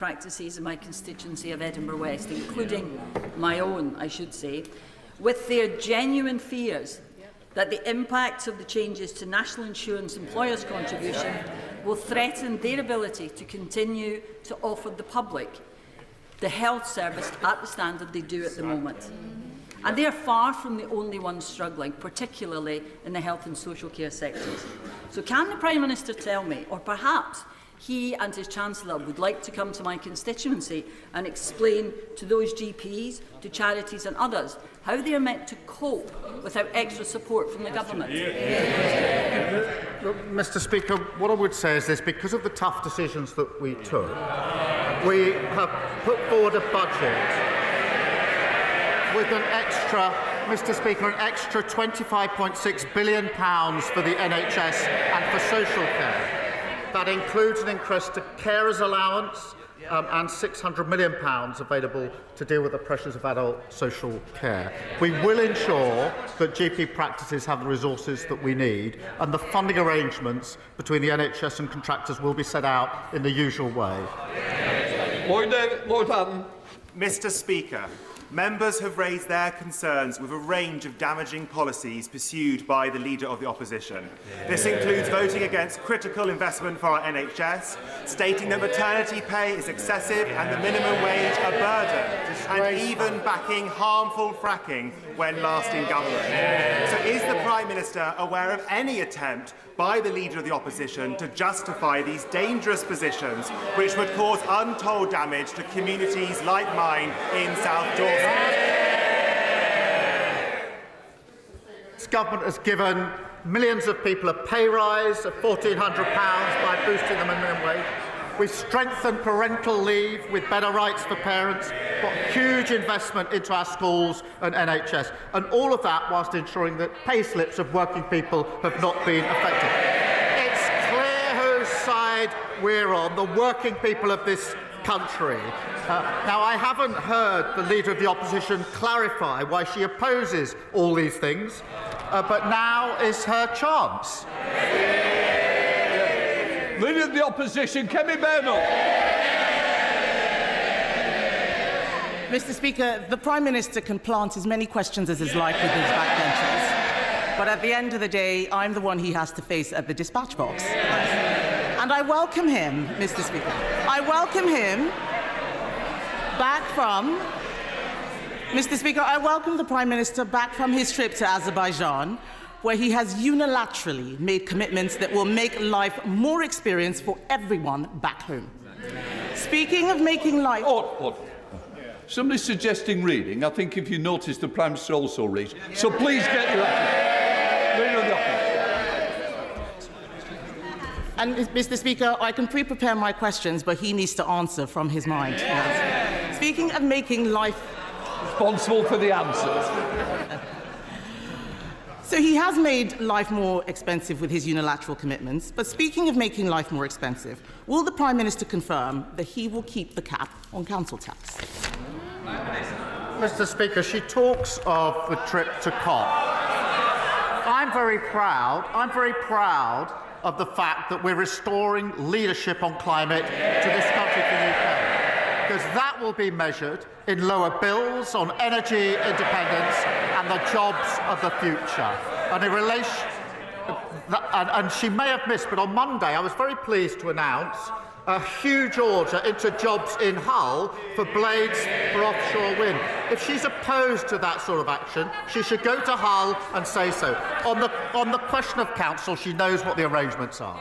practices in my constituency of Edinburgh West, including my own, I should say, with their genuine fears that the impact of the changes to National Insurance employers' contribution will threaten their ability to continue to offer the public the health service at the standard they do at the moment. And they are far from the only ones struggling, particularly in the health and social care sectors. So can the Prime Minister tell me, or perhaps he and his Chancellor would like to come to my constituency and explain to those GPs, to charities and others, how they are meant to cope without extra support from the government? Mr. Speaker, what I would say is this: because of the tough decisions that we took, we have put forward a budget with an extra, Mr. Speaker, an extra £25.6 billion for the NHS and for social care. That includes an increase to carers' allowance and £600 million available to deal with the pressures of adult social care. We will ensure that GP practices have the resources that we need, and the funding arrangements between the NHS and contractors will be set out in the usual way. Lord Hutton. Mr. Speaker, members have raised their concerns with a range of damaging policies pursued by the Leader of the Opposition. This includes voting against critical investment for our NHS, stating that maternity pay is excessive and the minimum wage a burden, and even backing harmful fracking when last in government. So is the Prime Minister aware of any attempt by the Leader of the Opposition to justify these dangerous positions which would cause untold damage to communities like mine in South Dorset? This government has given millions of people a pay rise of £1,400 by boosting the minimum wage. We've strengthened parental leave with better rights for parents, got huge investment into our schools and NHS, and all of that whilst ensuring that pay slips of working people have not been affected. It's clear whose side we're on, the working people of this country. Now, I haven't heard the Leader of the Opposition clarify why she opposes all these things, but now is her chance. Leader of the Opposition, Kemi Bernal. Mr. Speaker, the Prime Minister can plant as many questions as his like with his backbenchers, but at the end of the day, I'm the one he has to face at the dispatch box. And I welcome him, Mr. Speaker. I welcome him back from... Mr. Speaker, I welcome the Prime Minister back from his trip to Azerbaijan, where he has unilaterally made commitments that will make life more experienced for everyone back home. Speaking of making life... Somebody's suggesting reading. I think if you notice, the Prime Minister also reads. So please get your attitude. Leader of the Opposition. And, Mr. Speaker, I can pre-prepare my questions, but he needs to answer from his mind. Yes. Speaking of making life... Responsible for the answers. So he has made life more expensive with his unilateral commitments, but speaking of making life more expensive, will the Prime Minister confirm that he will keep the cap on council tax? Mr. Speaker, she talks of the trip to COP. I'm very proud of the fact that we're restoring leadership on climate to this country, to the UK, because that will be measured in lower bills on energy independence and the jobs of the future. And in relation, and she may have missed, but on Monday I was very pleased to announce a huge order into jobs in Hull for blades for offshore wind. If she's opposed to that sort of action, she should go to Hull and say so. On the question of council, she knows what the arrangements are.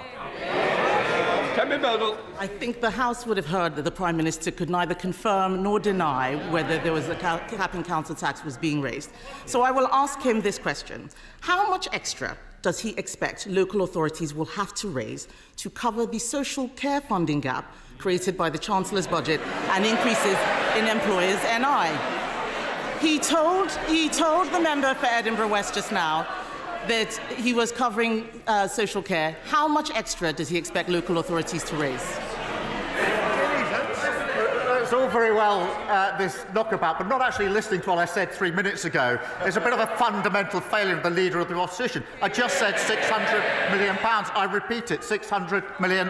I think the House would have heard that the Prime Minister could neither confirm nor deny whether there was a cap in council tax was being raised. So I will ask him this question. How much extra does he expect local authorities will have to raise to cover the social care funding gap created by the Chancellor's budget and increases in employers' NI? He told the member for Edinburgh West just now that he was covering social care. How much extra does he expect local authorities to raise? It's all very well, this knockabout, but not actually listening to what I said 3 minutes ago. It's a bit of a fundamental failure of the Leader of the Opposition. I just said £600 million. I repeat it, £600 million.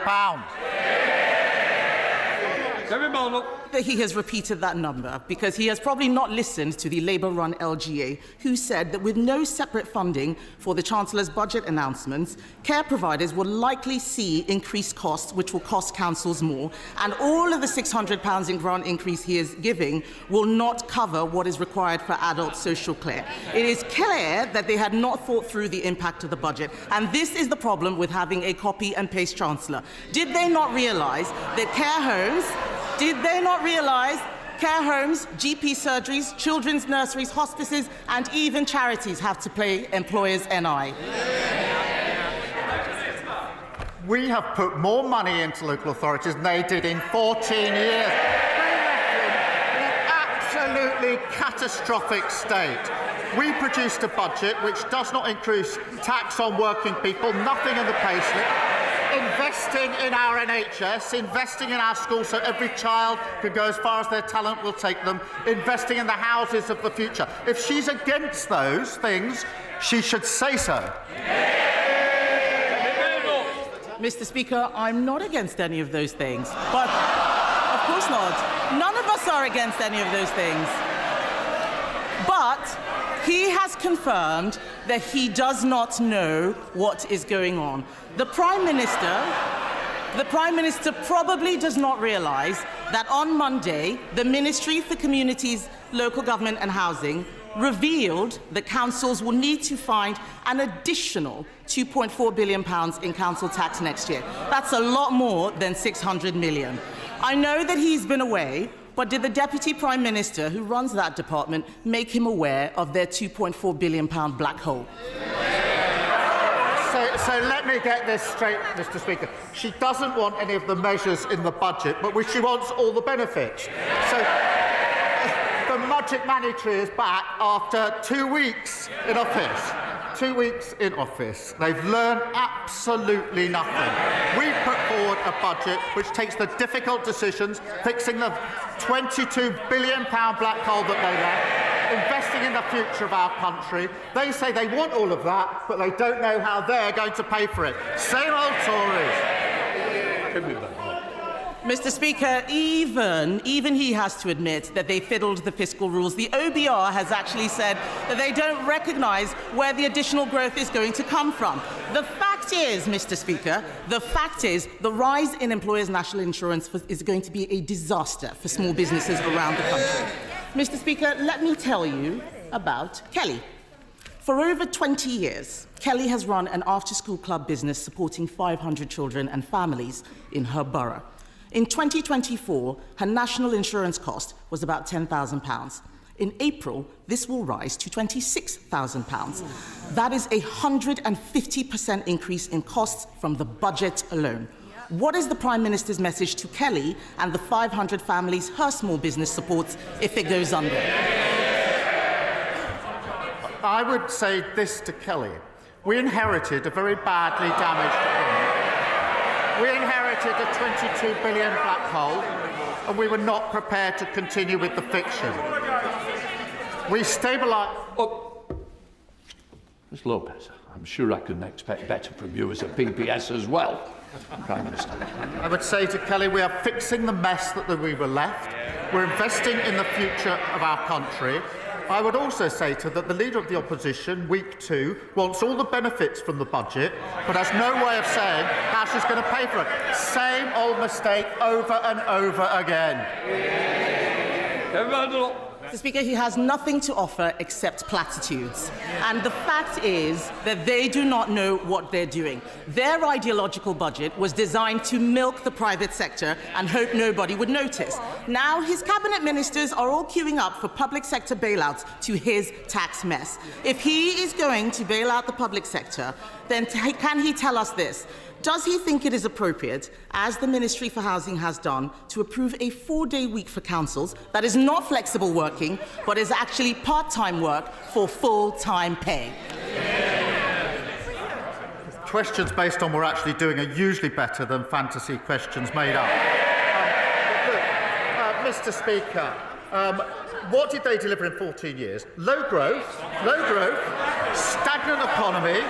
that he has repeated that number because he has probably not listened to the Labour-run LGA, who said that with no separate funding for the Chancellor's budget announcements, care providers will likely see increased costs, which will cost councils more, and all of the £600 in grant increase he is giving will not cover what is required for adult social care. It is clear that they had not thought through the impact of the budget, and this is the problem with having a copy and paste Chancellor. Did they not realise that care homes, GP surgeries, children's nurseries, hospices, and even charities have to pay employers' NI? We have put more money into local authorities than they did in 14 years. They left them in an absolutely catastrophic state. We produced a budget which does not increase tax on working people, nothing in the payslip, investing in our NHS, investing in our schools so every child can go as far as their talent will take them, investing in the houses of the future. If she's against those things, she should say so. Mr. Speaker, I'm not against any of those things. But, of course not. None of us are against any of those things. But he has confirmed that he does not know what is going on. The Prime Minister probably does not realise that on Monday, the Ministry for Communities, Local Government and Housing revealed that councils will need to find an additional £2.4 billion in council tax next year. That's a lot more than £600 million. I know that he's been away, but did the Deputy Prime Minister, who runs that department, make him aware of their £2.4 billion black hole? So let me get this straight, Mr. Speaker. She doesn't want any of the measures in the budget, but she wants all the benefits. So the Magic Monetary is back after 2 weeks in office. 2 weeks in office. They've learned absolutely nothing. We've put forward a budget which takes the difficult decisions, fixing the £22 billion black hole that they left, investing in the future of our country. They say they want all of that, but they don't know how they're going to pay for it. Same old Tories. Mr. Speaker, even he has to admit that they fiddled the fiscal rules. The OBR has actually said that they don't recognise where the additional growth is going to come from. The fact is, Mr. Speaker, the rise in employers' national insurance is going to be a disaster for small businesses around the country. Mr. Speaker, let me tell you about Kelly. For over 20 years, Kelly has run an after-school club business supporting 500 children and families in her borough. In 2024, her national insurance cost was about £10,000. In April, this will rise to £26,000. That is a 150% increase in costs from the budget alone. What is the Prime Minister's message to Kelly and the 500 families her small business supports if it goes under? I would say this to Kelly. We inherited a very badly damaged economy. We inherited a £22 billion black hole, and we were not prepared to continue with the fiction. We stabilised... Ms Lopez, I'm sure I couldn't expect better from you as a PPS as well, Prime Minister. I would say to Kelly, we are fixing the mess that we were left. We're investing in the future of our country. I would also say to her that the Leader of the Opposition, week 2, wants all the benefits from the budget, but has no way of saying how she's going to pay for it. Same old mistake over and over again. Mr. Speaker, he has nothing to offer except platitudes. And the fact is that they do not know what they're doing. Their ideological budget was designed to milk the private sector and hope nobody would notice. Now his cabinet ministers are all queuing up for public sector bailouts to his tax mess. If he is going to bail out the public sector, then can he tell us this? Does he think it is appropriate, as the Ministry for Housing has done, to approve a 4-day week for councils that is not flexible working, but is actually part-time work for full-time pay? Questions based on what we're actually doing are usually better than fantasy questions made up. Mr. Speaker, what did they deliver in 14 years? Low growth, stagnant economy,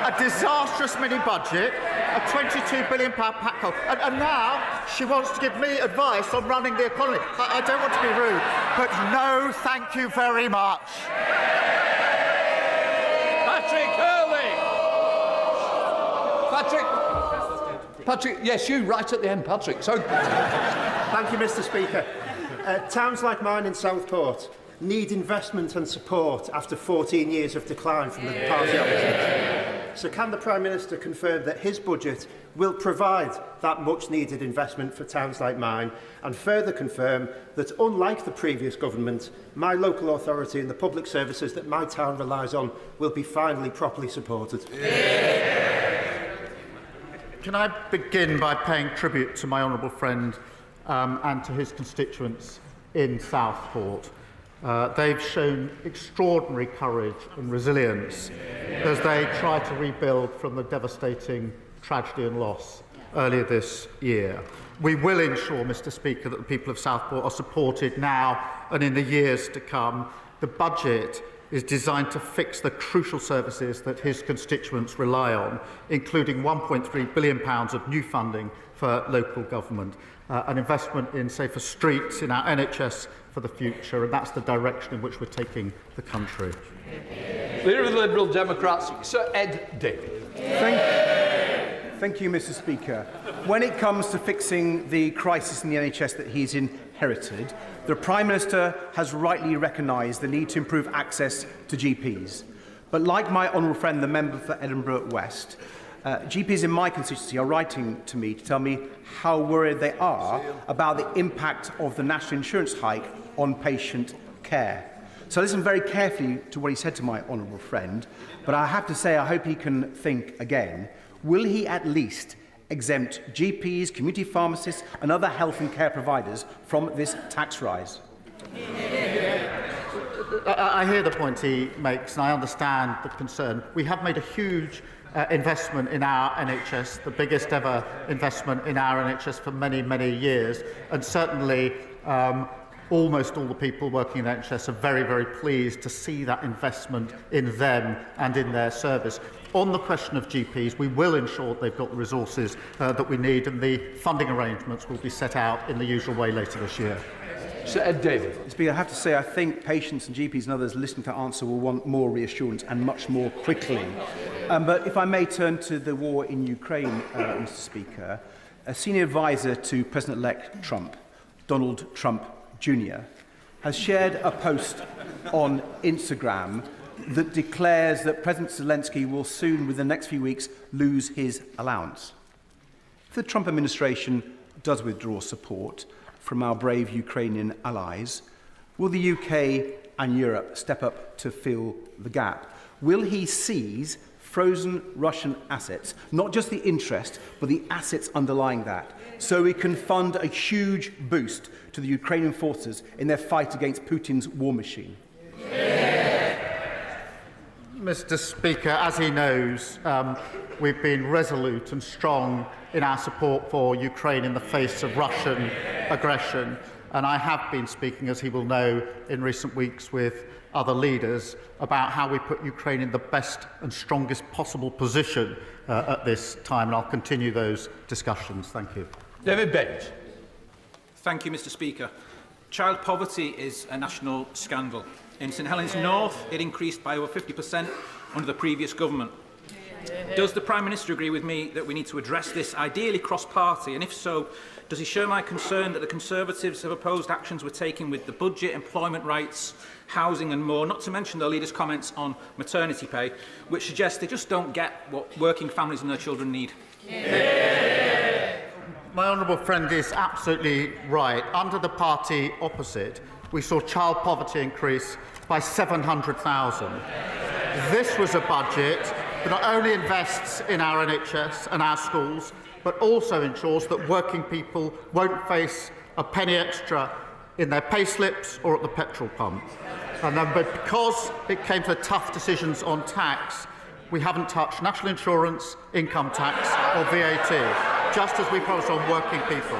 a disastrous mini-budget, a £22 billion PACO, and now she wants to give me advice on running the economy. I don't want to be rude, but no, thank you very much. Patrick, yes, you, right at the end, Patrick. So, thank you, Mr. Speaker. Towns like mine in Southport need investment and support after 14 years of decline from the party opposition. So can the Prime Minister confirm that his budget will provide that much-needed investment for towns like mine, and further confirm that, unlike the previous government, my local authority and the public services that my town relies on will be finally properly supported? Can I begin by paying tribute to my honourable friend and to his constituents in Southport? They've shown extraordinary courage and resilience as they try to rebuild from the devastating tragedy and loss earlier this year. We will ensure, Mr. Speaker, that the people of Southport are supported now and in the years to come. The budget is designed to fix the crucial services that his constituents rely on, including £1.3 billion of new funding for local government, an investment in safer streets, in our NHS for the future, and that's the direction in which we're taking the country. Leader of the Liberal Democrats, Sir Ed Davey. Thank you, Mr. Speaker. When it comes to fixing the crisis in the NHS that he's inherited, the Prime Minister has rightly recognised the need to improve access to GPs. But like my honourable friend, the member for Edinburgh West, GPs in my constituency are writing to me to tell me how worried they are about the impact of the national insurance hike on patient care. So I listened very carefully to what he said to my honourable friend, but I have to say I hope he can think again. Will he at least exempt GPs, community pharmacists and other health and care providers from this tax rise? I hear the point he makes, and I understand the concern. We have made a huge investment in our NHS, the biggest ever investment in our NHS for many, many years, and certainly almost all the people working in the NHS are very, very pleased to see that investment in them and in their service. On the question of GPs, we will ensure they've got the resources that we need, and the funding arrangements will be set out in the usual way later this year. Sir Ed Davey. Speaker, I have to say I think patients and GPs and others listening to answer will want more reassurance and much more quickly. But if I may turn to the war in Ukraine, Mr. Speaker, a senior advisor to President-elect Trump, Donald Trump Jr., has shared a post on Instagram that declares that President Zelensky will soon, within the next few weeks, lose his allowance. If the Trump administration does withdraw support from our brave Ukrainian allies, will the UK and Europe step up to fill the gap? Will he seize frozen Russian assets, not just the interest, but the assets underlying that, so we can fund a huge boost to the Ukrainian forces in their fight against Putin's war machine? Mr. Speaker, as he knows, we've been resolute and strong in our support for Ukraine in the face of Russian aggression, and I have been speaking, as he will know, in recent weeks with other leaders about how we put Ukraine in the best and strongest possible position at this time, and I'll continue those discussions. Thank you. David Bent. Thank you, Mr. Speaker. Child poverty is a national scandal. In St Helens North, it increased by over 50% under the previous government. Does the Prime Minister agree with me that we need to address this, ideally cross-party? And if so, does he share my concern that the Conservatives have opposed actions we're taking with the budget, employment rights, housing and more, not to mention their leaders' comments on maternity pay, which suggest they just don't get what working families and their children need? My honourable friend is absolutely right. Under the party opposite, we saw child poverty increase by 700,000. This was a budget that not only invests in our NHS and our schools, but also ensures that working people won't face a penny extra in their pay slips or at the petrol pump. But because it came to tough decisions on tax, we haven't touched national insurance, income tax or VAT, just as we promised on working people.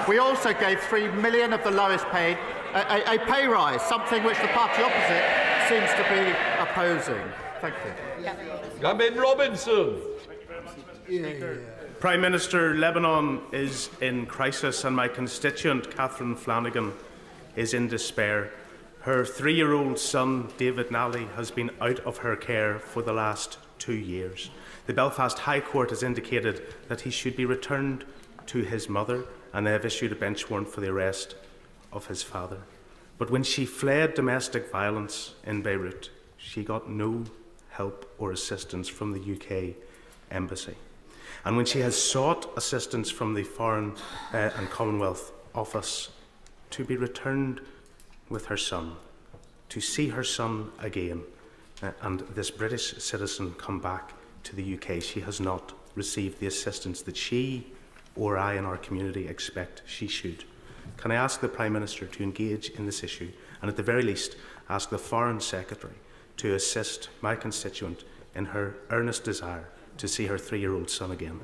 We also gave 3 million of the lowest paid a pay rise, something which the party opposite seems to be opposing. Thank you. Gavin Robinson. Prime Minister, Lebanon is in crisis and my constituent Catherine Flanagan is in despair. Her 3-year-old son, David Nally, has been out of her care for the last 2 years. The Belfast High Court has indicated that he should be returned to his mother, and they have issued a bench warrant for the arrest of his father. But when she fled domestic violence in Beirut, she got no help or assistance from the UK Embassy. And when she has sought assistance from the Foreign and Commonwealth Office to be returned with her son, to see her son again, and this British citizen come back to the UK, she has not received the assistance that she or I in our community expect she should. Can I ask the Prime Minister to engage in this issue and at the very least ask the Foreign Secretary to assist my constituent in her earnest desire to see her 3-year-old son again?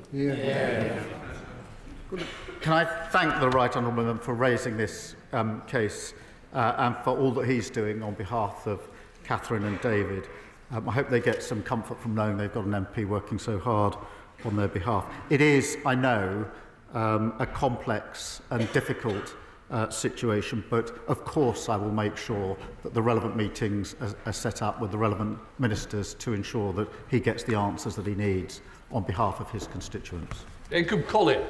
Can I thank the Right Honourable Member for raising this case and for all that he's doing on behalf of Catherine and David. I hope they get some comfort from knowing they've got an MP working so hard on their behalf. It is, I know, a complex and difficult situation, but of course I will make sure that the relevant meetings are set up with the relevant ministers to ensure that he gets the answers that he needs on behalf of his constituents. Jacob Collett.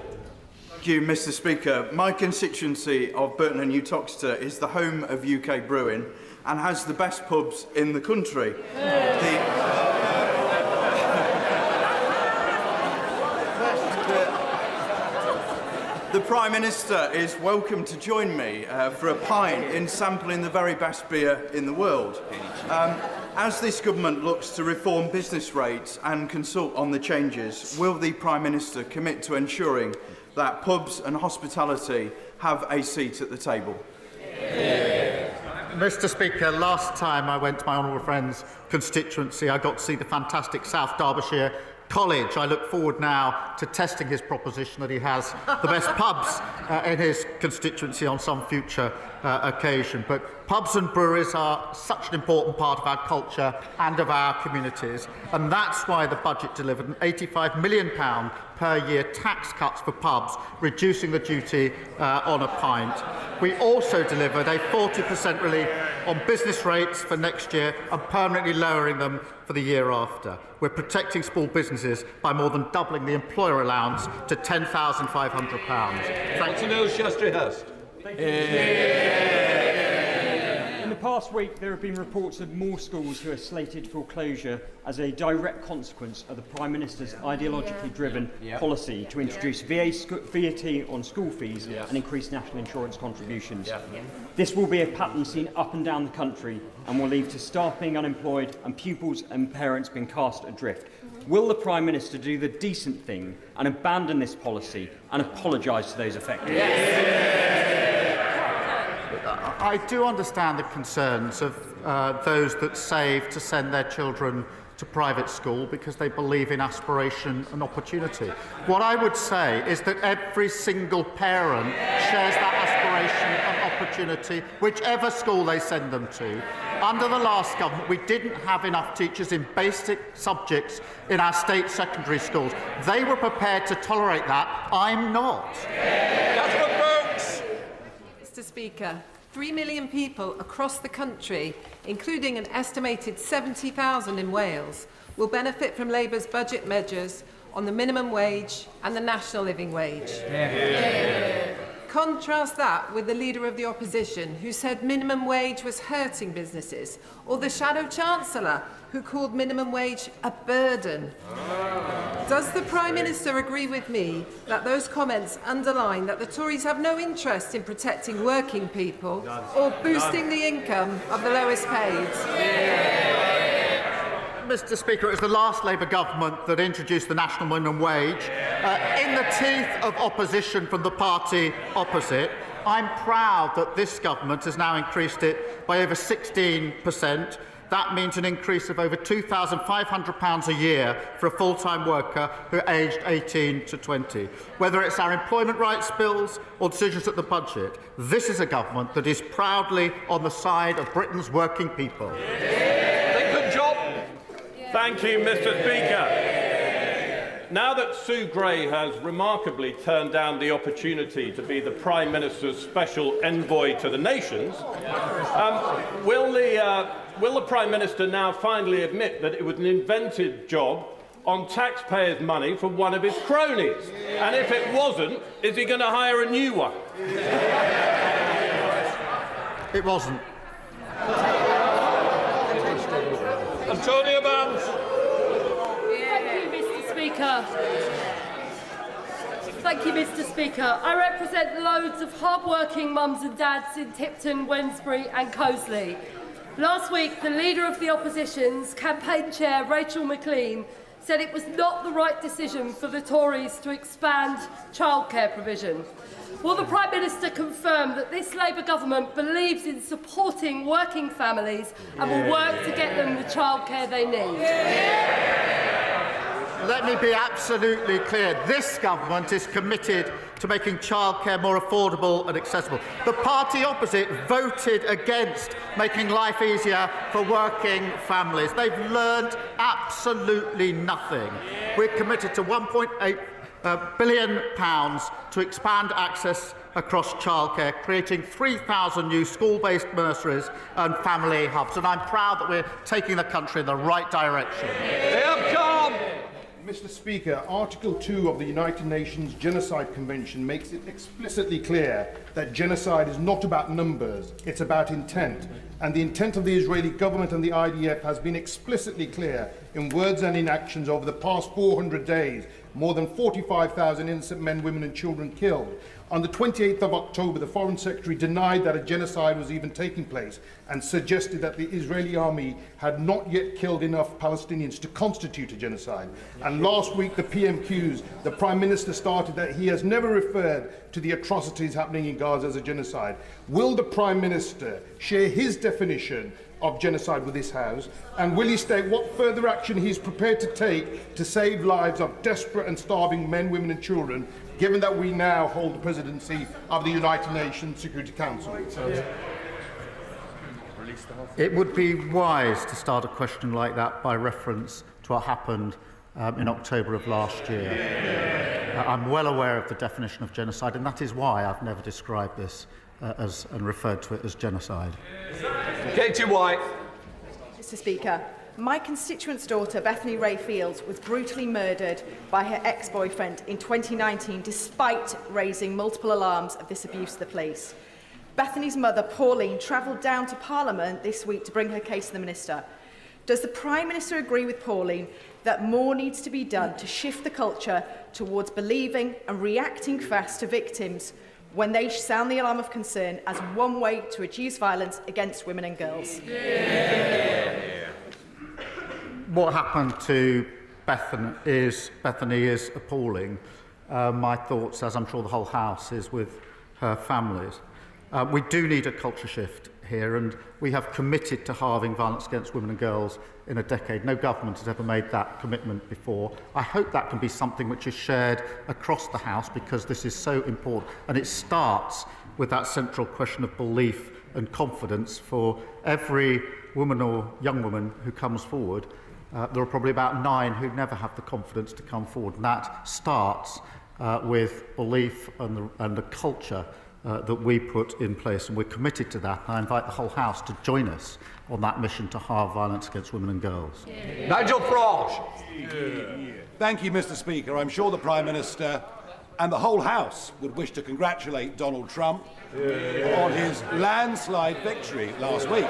Thank you, Mr. Speaker. My constituency of Burton and Uttoxeter is the home of UK brewing and has the best pubs in the country. The Prime Minister is welcome to join me for a pint in sampling the very best beer in the world. As this government looks to reform business rates and consult on the changes, will the Prime Minister commit to ensuring that pubs and hospitality have a seat at the table? Mr. Speaker, last time I went to my honourable friend's constituency, I got to see the fantastic South Derbyshire College. I look forward now to testing his proposition that he has the best pubs in his constituency on some future occasion. But pubs and breweries are such an important part of our culture and of our communities, and that's why the budget delivered an £85 million per year tax cuts for pubs, reducing the duty on a pint. We also delivered a 40% relief on business rates for next year and permanently lowering them for the year after. We're protecting small businesses by more than doubling the employer allowance to £10,500. Thanks. Shastrey Hurst. In the past week, there have been reports of more schools who are slated for closure as a direct consequence of the Prime Minister's ideologically driven policy to introduce VAT on school fees and increase national insurance contributions. This will be a pattern seen up and down the country and will lead to staff being unemployed and pupils and parents being cast adrift. Will the Prime Minister do the decent thing and abandon this policy and apologise to those affected? I do understand the concerns of those that save to send their children to private school because they believe in aspiration and opportunity. What I would say is that every single parent shares that aspiration and opportunity, whichever school they send them to. Under the last government, we didn't have enough teachers in basic subjects in our state secondary schools. They were prepared to tolerate that. I'm not. Mr. Speaker, 3 million people across the country, including an estimated 70,000 in Wales, will benefit from Labour's budget measures on the minimum wage and the national living wage. Contrast that with the Leader of the Opposition, who said minimum wage was hurting businesses, or the Shadow Chancellor, who called minimum wage a burden. Does the Prime Minister agree with me that those comments underline that the Tories have no interest in protecting working people or boosting the income of the lowest paid? Mr. Speaker, it was the last Labour government that introduced the national minimum wage in the teeth of opposition from the party opposite. I'm proud that this government has now increased it by over 16%. That means an increase of over £2,500 a year for a full-time worker who are aged 18 to 20. Whether it's our employment rights bills or decisions at the budget, this is a government that is proudly on the side of Britain's working people. Thank you, Mr. Speaker. Now that Sue Gray has remarkably turned down the opportunity to be the Prime Minister's special envoy to the nations, will the Prime Minister now finally admit that it was an invented job on taxpayers' money for one of his cronies? And if it wasn't, is he going to hire a new one? It wasn't. Antonia Barnes. Thank you, Mr. Speaker. I represent loads of hard-working mums and dads in Tipton, Wednesbury and Coseley. Last week, the Leader of the Opposition's campaign chair, Rachel McLean, said it was not the right decision for the Tories to expand childcare provision. Will the Prime Minister confirm that this Labour government believes in supporting working families and will work to get them the childcare they need? Let me be absolutely clear. This government is committed to making childcare more affordable and accessible. The party opposite voted against making life easier for working families. They've learned absolutely nothing. We're committed to £1.8 billion to expand access across childcare, creating 3,000 new school-based nurseries and family hubs. And I'm proud that we're taking the country in the right direction. Mr. Speaker, Article 2 of the United Nations Genocide Convention makes it explicitly clear that genocide is not about numbers, it's about intent. And the intent of the Israeli government and the IDF has been explicitly clear in words and in actions over the past 400 days. More than 45,000 innocent men, women and children killed. On the 28th of October, the Foreign Secretary denied that a genocide was even taking place and suggested that the Israeli army had not yet killed enough Palestinians to constitute a genocide. And last week, the PMQs, the Prime Minister started that he has never referred to the atrocities happening in Gaza as a genocide. Will the Prime Minister share his definition of genocide with this House, and will he state what further action he is prepared to take to save lives of desperate and starving men, women and children, given that we now hold the presidency of the United Nations Security Council? It would be wise to start a question like that by reference to what happened in October of last year. I'm well aware of the definition of genocide, and that is why I've never described this and referred to it as genocide. Katie White. Mr. Speaker, my constituent's daughter, Bethany Ray Fields, was brutally murdered by her ex-boyfriend in 2019, despite raising multiple alarms of this abuse to the police. Bethany's mother, Pauline, travelled down to Parliament this week to bring her case to the Minister. Does the Prime Minister agree with Pauline that more needs to be done to shift the culture towards believing and reacting fast to victims when they sound the alarm of concern as one way to reduce violence against women and girls? What happened to Bethany is appalling. My thoughts, as I'm sure the whole House, is with her families. We do need a culture shift here, and we have committed to halving violence against women and girls in a decade. No government has ever made that commitment before. I hope that can be something which is shared across the House, because this is so important, and it starts with that central question of belief and confidence. For every woman or young woman who comes forward, there are probably about 9 who never have the confidence to come forward, and that starts with belief and the culture that we put in place, and we're committed to that. I invite the whole House to join us on that mission to halve violence against women and girls. Nigel Farage. Thank you, Mr. Speaker. I'm sure the Prime Minister and the whole House would wish to congratulate Donald Trump on his landslide victory last week.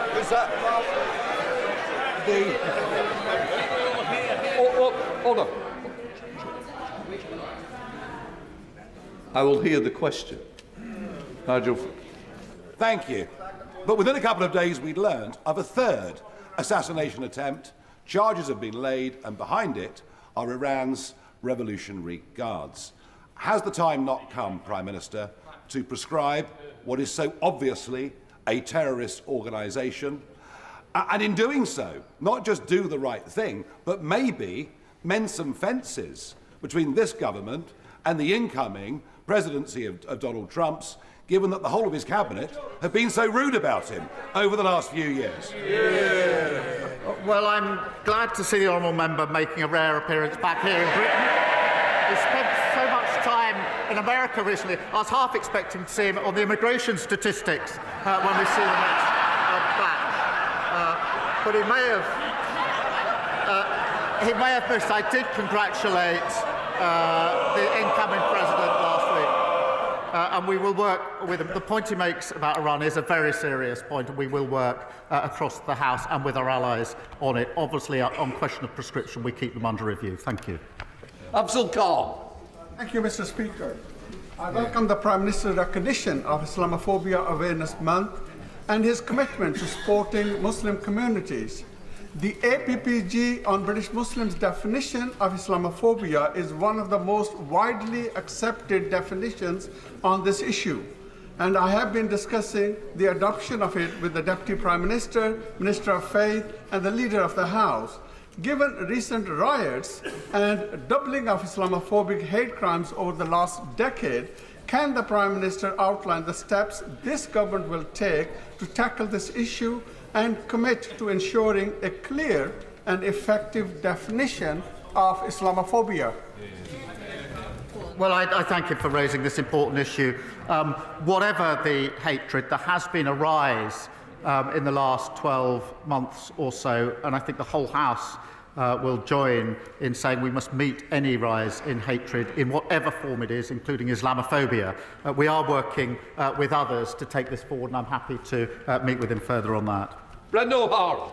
Hold on. I will hear the question. Nigel. Thank you. But within a couple of days, we'd learned of a third assassination attempt. Charges have been laid, and behind it are Iran's Revolutionary Guards. Has the time not come, Prime Minister, to prescribe what is so obviously a terrorist organisation, and in doing so, not just do the right thing, but maybe mend some fences between this government and the incoming presidency of Donald Trump's, given that the whole of his cabinet have been so rude about him over the last few years? Well, I'm glad to see the honourable member making a rare appearance back here in Britain. He spent so much time in America recently. I was half expecting to see him on the immigration statistics when we see the next batch. But he may have missed. I did congratulate the incoming president last week. And we will work with him. The point he makes about Iran is a very serious point, and we will work across the House and with our allies on it. Obviously, on question of prescription, we keep them under review. Thank you. Abdul Khan. Thank you, Mr. Speaker. I welcome the Prime Minister's recognition of Islamophobia Awareness Month and his commitment to supporting Muslim communities. The APPG on British Muslims' definition of Islamophobia is one of the most widely accepted definitions on this issue, and I have been discussing the adoption of it with the Deputy Prime Minister, Minister of Faith, and the Leader of the House. Given recent riots and doubling of Islamophobic hate crimes over the last decade, can the Prime Minister outline the steps this government will take to tackle this issue and commit to ensuring a clear and effective definition of Islamophobia? Well, I thank you for raising this important issue. Whatever the hatred, there has been a rise in the last 12 months or so, and I think the whole House will join in saying we must meet any rise in hatred in whatever form it is, including Islamophobia. We are working with others to take this forward, and I'm happy to meet with him further on that. Brendan O'Hara.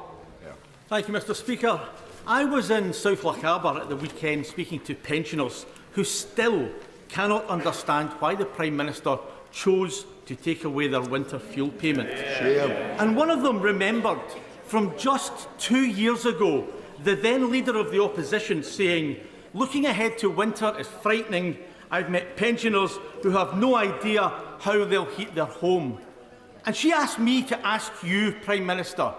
Thank you, Mr. Speaker. I was in South Lochaber at the weekend speaking to pensioners who still cannot understand why the Prime Minister chose to take away their winter fuel payment. And one of them remembered from just 2 years ago the then Leader of the Opposition saying, "Looking ahead to winter is frightening. I've met pensioners who have no idea how they'll heat their home." And she asked me to ask you, Prime Minister,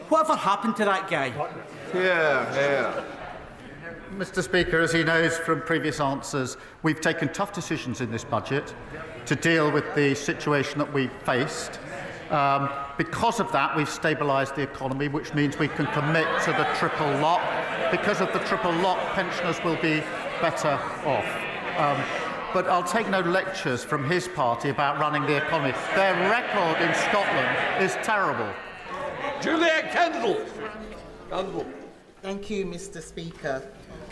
whatever happened to that guy? Mr. Speaker, as he knows from previous answers, we've taken tough decisions in this budget to deal with the situation that we faced. Because of that, we've stabilised the economy, which means we can commit to the triple lock. Because of the triple lock, pensioners will be better off. But I'll take no lectures from his party about running the economy. Their record in Scotland is terrible. Juliet Kendall. Thank you, Mr. Speaker.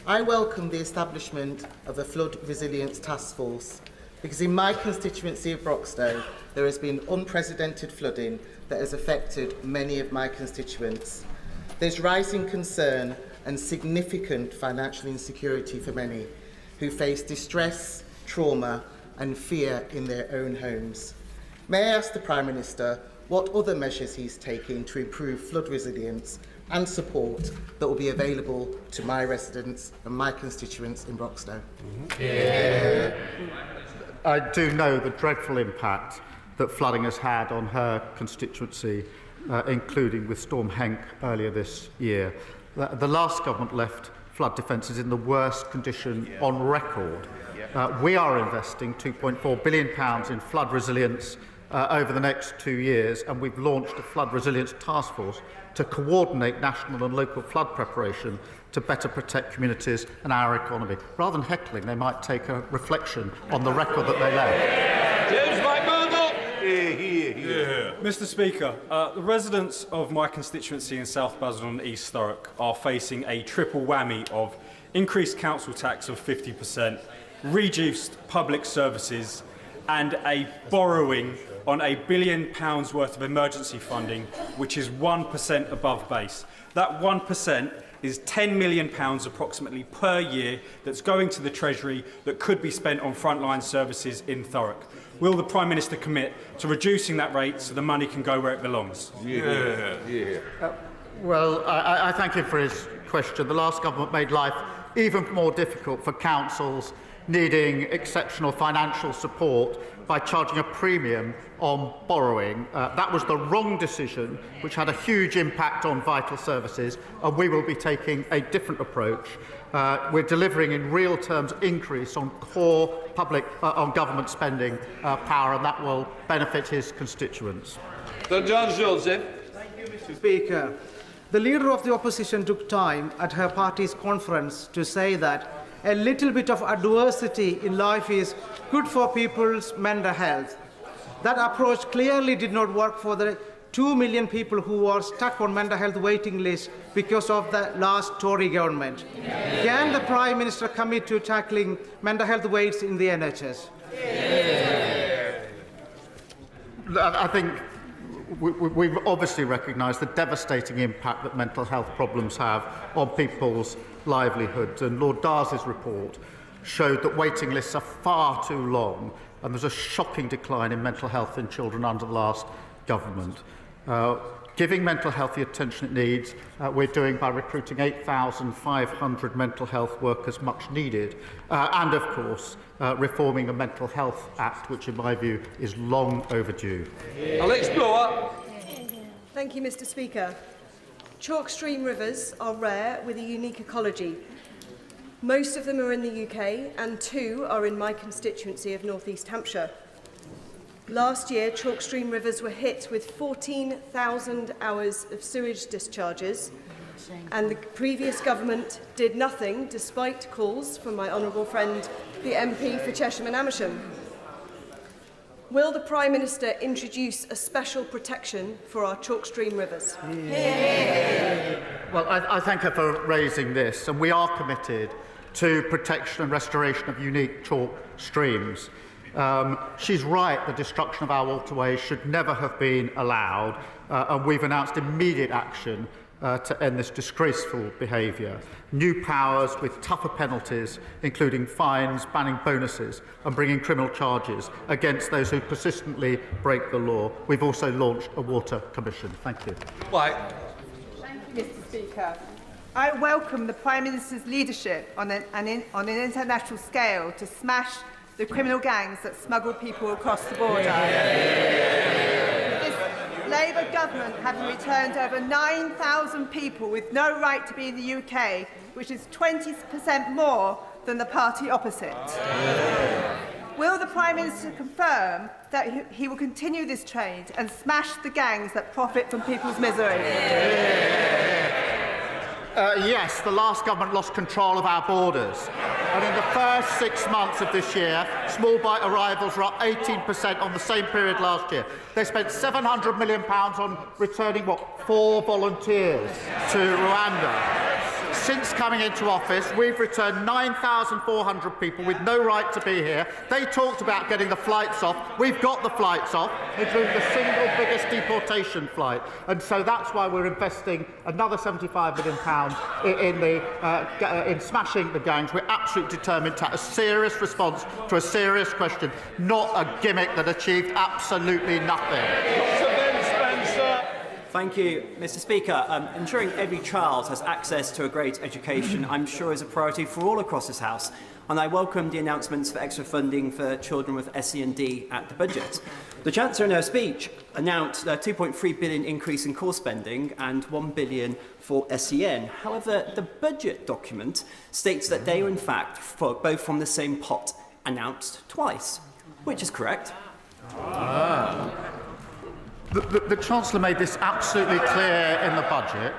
I welcome the establishment of a flood resilience task force because in my constituency of Broxtowe there has been unprecedented flooding that has affected many of my constituents. There's rising concern and significant financial insecurity for many who face distress, trauma and fear in their own homes. May I ask the Prime Minister what other measures he's taking to improve flood resilience and support that will be available to my residents and my constituents in Broxtowe? I do know the dreadful impact that flooding has had on her constituency, including with Storm Henk earlier this year. The last government left flood defences in the worst condition on record. We are investing £2.4 billion in flood resilience over the next 2 years, and we've launched a flood resilience task force to coordinate national and local flood preparation to better protect communities and our economy. Rather than heckling, they might take a reflection on the record that they left. James McMurdo. Mr. Speaker, the residents of my constituency in South Basildon and East Thurrock are facing a triple whammy of increased council tax of 50%, reduced public services and a borrowing on £1 billion worth of emergency funding, which is 1% above base. That 1% is £10 million approximately per year that's going to the Treasury that could be spent on frontline services in Thurrock. Will the Prime Minister commit to reducing that rate so the money can go where it belongs? Well, I thank him for his question. The last government made life even more difficult for councils needing exceptional financial support by charging a premium on borrowing. That was the wrong decision, which had a huge impact on vital services, and we will be taking a different approach. we're delivering in real terms increase on core on government spending power, and that will benefit his constituents. Sir John Joseph. Thank you, Mr. Speaker. The Leader of the Opposition took time at her party's conference to say that a little bit of adversity in life is good for people's mental health. That approach clearly did not work for the 2 million people who are stuck on mental health waiting lists because of the last Tory government. Can the Prime Minister commit to tackling mental health waits in the NHS? I think we've obviously recognised the devastating impact that mental health problems have on people's livelihoods, and Lord Darcy's report showed that waiting lists are far too long, and there's a shocking decline in mental health in children under the last government. Giving mental health the attention it needs, we're doing by recruiting 8,500 mental health workers, much needed, and of course reforming the Mental Health Act, which in my view is long overdue. Alex Blower. Thank you, Mr. Speaker. Chalk stream rivers are rare with a unique ecology. Most of them are in the UK and 2 are in my constituency of North East Hampshire. Last year, chalk stream rivers were hit with 14,000 hours of sewage discharges, and the previous government did nothing despite calls from my honourable friend, the MP for Chesham and Amersham. Will the Prime Minister introduce a special protection for our chalk stream rivers? Well, I thank her for raising this, and we are committed to protection and restoration of unique chalk streams. She's right, the destruction of our waterways should never have been allowed, and we've announced immediate action to end this disgraceful behaviour. New powers with tougher penalties, including fines, banning bonuses and bringing criminal charges against those who persistently break the law. We've also launched a water commission. Thank you. White. Thank you, Mr. Speaker. I welcome the Prime Minister's leadership on an international scale to smash the criminal gangs that smuggle people across the border. This Labour government having returned over 9,000 people with no right to be in the UK, which is 20% more than the party opposite. Will the Prime Minister confirm that he will continue this trend and smash the gangs that profit from people's misery? Yes, the last government lost control of our borders. And in the first 6 months of this year, small bite arrivals were up 18% on the same period last year. They spent £700 million on returning, 4 volunteers to Rwanda. Since coming into office, we've returned 9,400 people with no right to be here. They talked about getting the flights off. We've got the flights off, including the single biggest deportation flight. And so that's why we're investing another £75 million in smashing the gangs. We're absolutely determined to have a serious response to a serious question, not a gimmick that achieved absolutely nothing. Thank you, Mr. Speaker. Ensuring every child has access to a great education, I'm sure, is a priority for all across this House, and I welcome the announcements for extra funding for children with SEND at the budget. The Chancellor, in her speech, announced a £2.3 billion increase in core spending and £1 billion for SEN. However, the budget document states that they are, in fact, both from the same pot, announced twice. Which is correct? The Chancellor made this absolutely clear in the budget,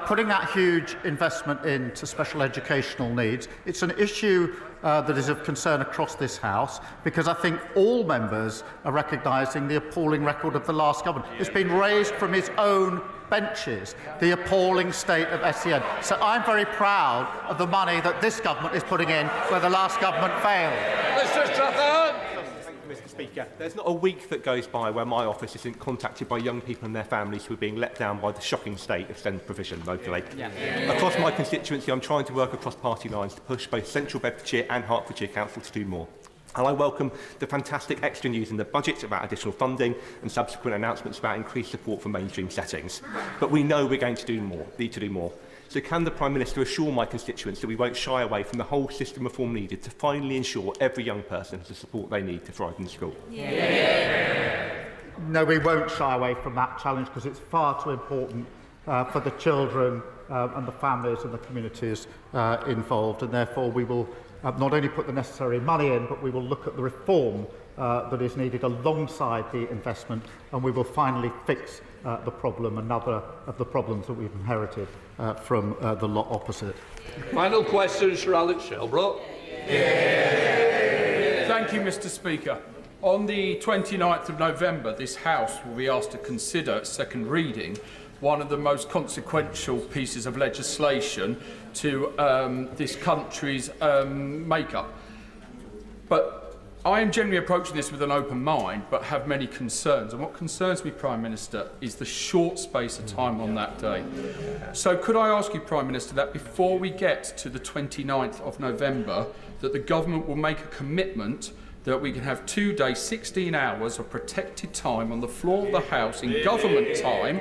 putting that huge investment into special educational needs. It's an issue that is of concern across this House, because I think all members are recognising the appalling record of the last government. It's been raised from his own benches, the appalling state of SEN. So I'm very proud of the money that this government is putting in where the last government failed. Mr. Strathern. Mr. Speaker, there's not a week that goes by where my office isn't contacted by young people and their families who are being let down by the shocking state of SEND provision locally. Across my constituency, I'm trying to work across party lines to push both Central Bedfordshire and Hertfordshire Council to do more. And I welcome the fantastic extra news in the budget about additional funding and subsequent announcements about increased support for mainstream settings. But we know we're going to do more, need to do more. So can the Prime Minister assure my constituents that we won't shy away from the whole system reform needed to finally ensure every young person has the support they need to thrive in school? No, we won't shy away from that challenge, because it's far too important for the children and the families and the communities involved, and therefore we will not only put the necessary money in, but we will look at the reform that is needed alongside the investment, and we will finally fix the problem, another of the problems that we've inherited from the lot opposite. Final question, Sir Alex Shelbrooke. Thank you, Mr. Speaker. On the 29th of November, this House will be asked to consider at second reading one of the most consequential pieces of legislation to this country's make-up. But I am generally approaching this with an open mind, but have many concerns. And what concerns me, Prime Minister, is the short space of time on that day. So could I ask you, Prime Minister, that before we get to the 29th of November, that the government will make a commitment that we can have 2 days, 16 hours of protected time on the floor of the House in government time,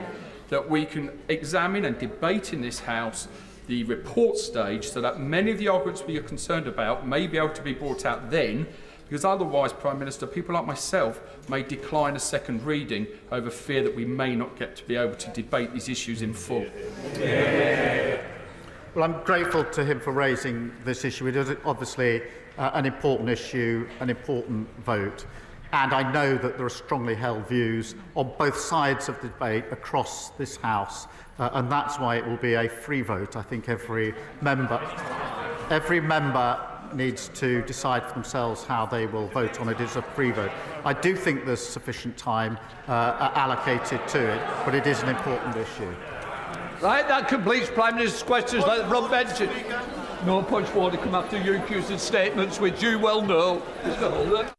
that we can examine and debate in this House the report stage, so that many of the arguments we are concerned about may be able to be brought out then, because otherwise, Prime Minister, people like myself may decline a second reading over fear that we may not get to be able to debate these issues in full. Well, I'm grateful to him for raising this issue. It is obviously an important issue, an important vote, and I know that there are strongly held views on both sides of the debate across this House, and that's why it will be a free vote. I think every member needs to decide for themselves how they will vote on it. It's a free vote. I do think there's sufficient time allocated to it, but it is an important issue. Right, that completes Prime Minister's questions. Let the front benches. No punch forward to come after your accused statements, which you well know. Mr. Holder.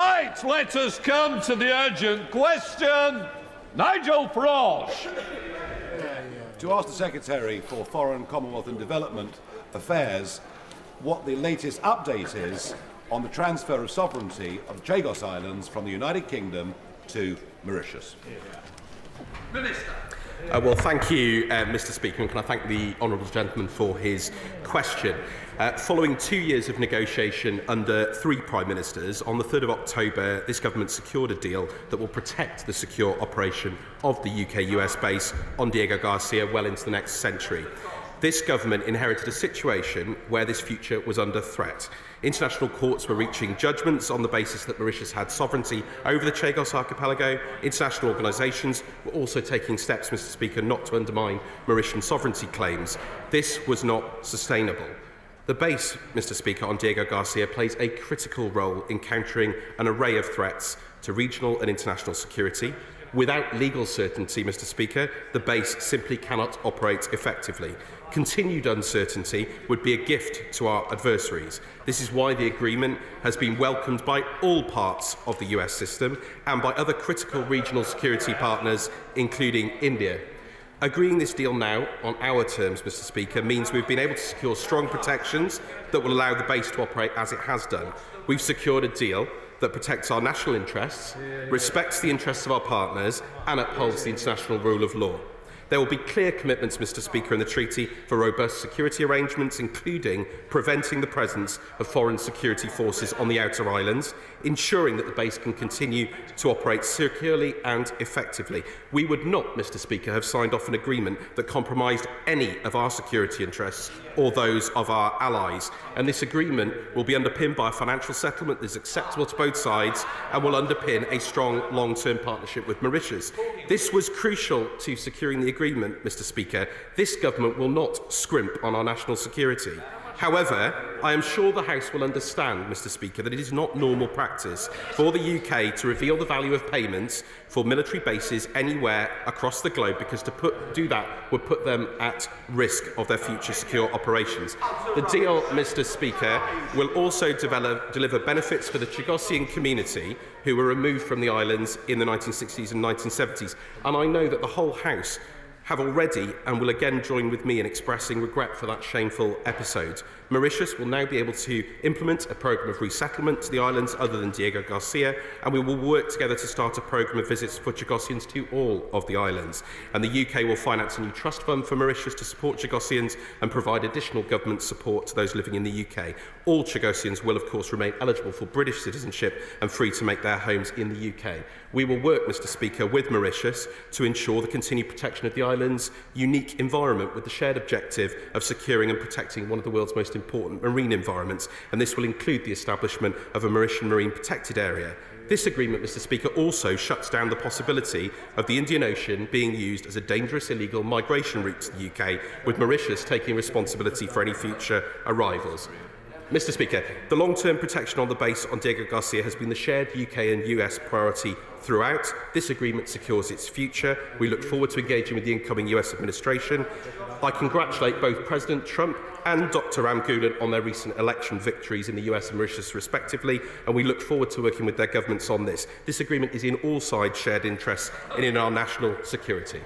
Right, let us come to the urgent question. Nigel Farage. To ask the Secretary for Foreign, Commonwealth and Development Affairs what the latest update is on the transfer of sovereignty of the Chagos Islands from the United Kingdom to Mauritius. Minister. Well, thank you, Mr. Speaker, and can I thank the honourable gentleman for his question. Following 2 years of negotiation under 3 Prime Ministers, on the 3rd of October, this government secured a deal that will protect the secure operation of the UK-US base on Diego Garcia well into the next century. This government inherited a situation where this future was under threat. International courts were reaching judgments on the basis that Mauritius had sovereignty over the Chagos archipelago. International organisations were also taking steps, Mr. Speaker, not to undermine Mauritian sovereignty claims. This was not sustainable. The base, Mr. Speaker, on Diego Garcia plays a critical role in countering an array of threats to regional and international security. Without legal certainty, Mr. Speaker, the base simply cannot operate effectively. Continued uncertainty would be a gift to our adversaries. This is why the agreement has been welcomed by all parts of the US system and by other critical regional security partners, including India. Agreeing this deal now on our terms, Mr. Speaker, means we've been able to secure strong protections that will allow the base to operate as it has done. We've secured a deal that protects our national interests, respects the interests of our partners, and upholds the international rule of law. There will be clear commitments, Mr Speaker, in the treaty for robust security arrangements, including preventing the presence of foreign security forces on the outer islands, ensuring that the base can continue to operate securely and effectively. We would not, Mr Speaker, have signed off an agreement that compromised any of our security interests or those of our allies. And this agreement will be underpinned by a financial settlement that is acceptable to both sides and will underpin a strong long-term partnership with Mauritius. This was crucial to securing the agreement, Mr Speaker. This government will not scrimp on our national security. However, I am sure the House will understand, Mr Speaker, that it is not normal practice for the UK to reveal the value of payments for military bases anywhere across the globe, because to do that would put them at risk of their future secure operations. The deal, Mr Speaker, will also deliver benefits for the Chagossian community who were removed from the islands in the 1960s and 1970s. And I know that the whole House have already and will again join with me in expressing regret for that shameful episode. Mauritius will now be able to implement a programme of resettlement to the islands other than Diego Garcia, and we will work together to start a programme of visits for Chagossians to all of the islands. And the UK will finance a new trust fund for Mauritius to support Chagossians and provide additional government support to those living in the UK. All Chagossians will, of course, remain eligible for British citizenship and free to make their homes in the UK. We will work, Mr Speaker, with Mauritius to ensure the continued protection of the island's unique environment, with the shared objective of securing and protecting one of the world's most important marine environments, and this will include the establishment of a Mauritian Marine Protected Area. This agreement, Mr Speaker, also shuts down the possibility of the Indian Ocean being used as a dangerous illegal migration route to the UK, with Mauritius taking responsibility for any future arrivals. Mr Speaker, the long-term protection on the base on Diego Garcia has been the shared UK and US priority throughout. This agreement secures its future. We look forward to engaging with the incoming US administration. I congratulate both President Trump and Dr Ramgoolan on their recent election victories in the US and Mauritius respectively, and we look forward to working with their governments on this. This agreement is in all sides' shared interests and in our national security.